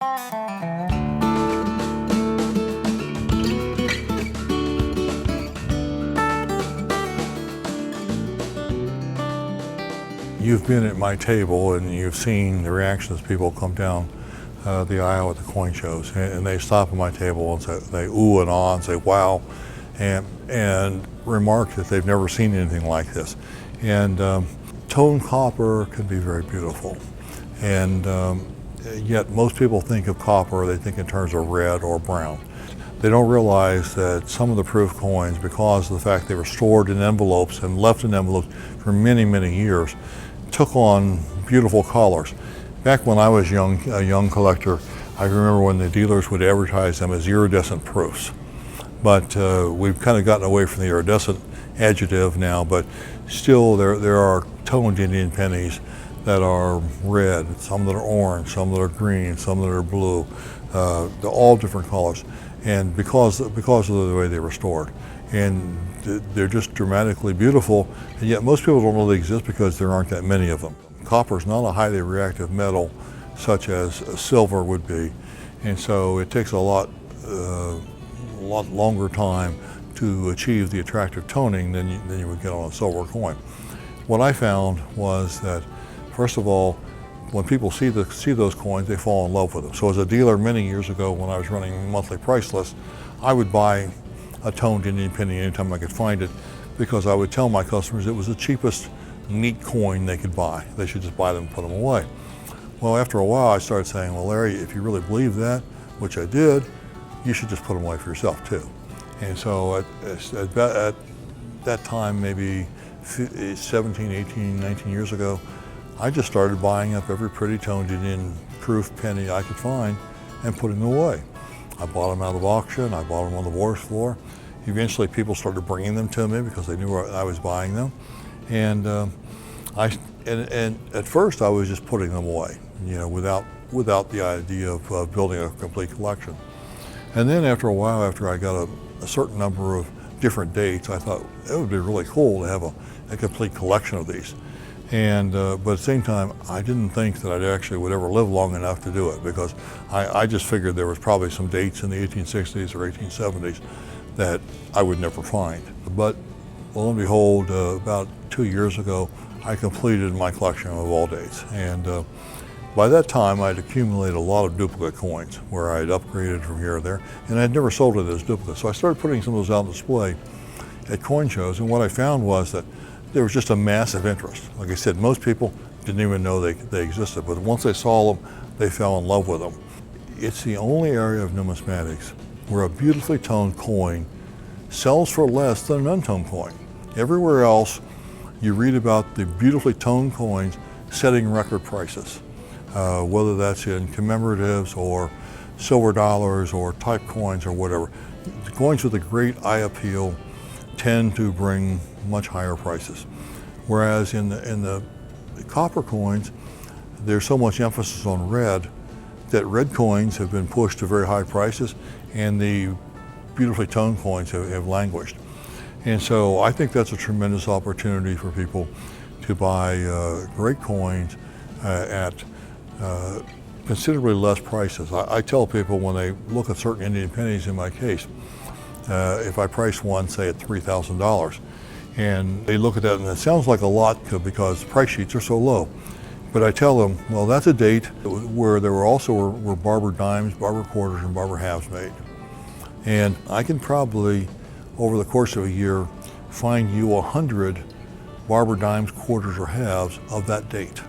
You've been at my table and you've seen the reactions people come down the aisle at the coin shows, and they stop at my table and say, they ooh and ah and say wow, and remark that they've never seen anything like this. And toned copper can be very beautiful, and yet most people think of copper, they think in terms of red or brown. They don't realize that some of the proof coins, because of the fact they were stored in envelopes and left in envelopes for many, many years, took on beautiful colors. Back when I was a young collector, I remember when the dealers would advertise them as iridescent proofs. But we've kind of gotten away from the iridescent adjective now, but still there are toned Indian pennies that are red, some that are orange, some that are green, some that are blue. They're all different colors, and because of the way they were stored. And they're just dramatically beautiful, and yet most people don't know they exist because there aren't that many of them. Copper is not a highly reactive metal such as silver would be, and so it takes a lot longer time to achieve the attractive toning than you would get on a silver coin. What I found was that, first of all, when people see those coins, they fall in love with them. So as a dealer many years ago, when I was running monthly price lists, I would buy a toned Indian penny anytime I could find it, because I would tell my customers it was the cheapest neat coin they could buy. They should just buy them and put them away. Well, after a while I started saying, well, Larry, if you really believe that, which I did, you should just put them away for yourself too. And so at that time, maybe 17, 18, 19 years ago, I just started buying up every pretty toned Indian proof penny I could find and putting them away. I bought them out of auction, I bought them on the wharf floor. Eventually people started bringing them to me because they knew I was buying them. And at first I was just putting them away, without the idea of building a complete collection. And then after a while, after I got a certain number of different dates, I thought it would be really cool to have a complete collection of these. And but at the same time, I didn't think that I actually would ever live long enough to do it, because I just figured there was probably some dates in the 1860s or 1870s that I would never find. But lo and behold, about 2 years ago, I completed my collection of all dates. And by that time, I'd accumulated a lot of duplicate coins where I'd upgraded from here or there, and I'd never sold it as duplicates. So I started putting some of those out on display at coin shows, and what I found was that there was just a massive interest. Like I said, most people didn't even know they existed, but once they saw them, they fell in love with them. It's the only area of numismatics where a beautifully toned coin sells for less than an untoned coin. Everywhere else, you read about the beautifully toned coins setting record prices, whether that's in commemoratives or silver dollars or type coins or whatever. The coins with a great eye appeal tend to bring much higher prices. Whereas in the copper coins, there's so much emphasis on red that red coins have been pushed to very high prices, and the beautifully toned coins have languished. And so I think that's a tremendous opportunity for people to buy great coins at considerably less prices. I tell people when they look at certain Indian pennies in my case, if I price one, say at $3,000, and they look at that and it sounds like a lot because price sheets are so low. But I tell them, well, that's a date where there were barber dimes, barber quarters, and barber halves made. And I can probably, over the course of a year, find you 100 barber dimes, quarters, or halves of that date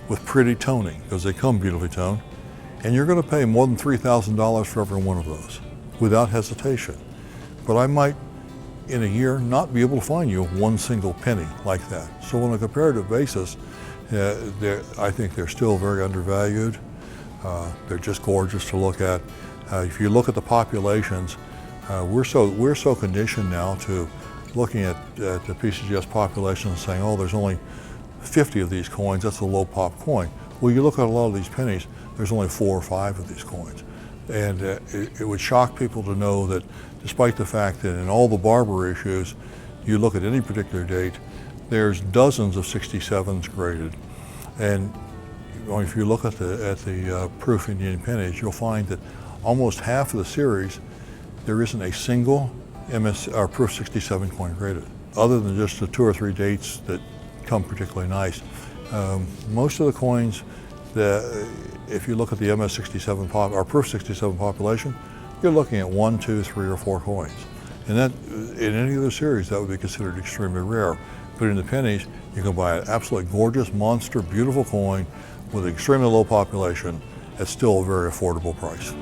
with pretty toning, because they come beautifully toned. And you're going to pay more than $3,000 for every one of those without hesitation. But I might, in a year, not be able to find you one single penny like that. So on a comparative basis, I think they're still very undervalued. They're just gorgeous to look at. If you look at the populations, we're so conditioned now to looking at the PCGS population and saying, oh, there's only 50 of these coins, that's a low pop coin. Well, you look at a lot of these pennies, there's only 4 or 5 of these coins. And it would shock people to know that despite the fact that in all the barber issues, you look at any particular date, there's dozens of 67s graded. And if you look at the Proof Indian pennies, you'll find that almost half of the series, there isn't a single Proof 67 coin graded, other than just the 2 or 3 dates that come particularly nice. Most of the coins, if you look at the MS67 or Proof 67 population, you're looking at 1, 2, 3, or 4 coins. And that, in any other series, that would be considered extremely rare. But in the pennies, you can buy an absolutely gorgeous, monster, beautiful coin with an extremely low population at still a very affordable price.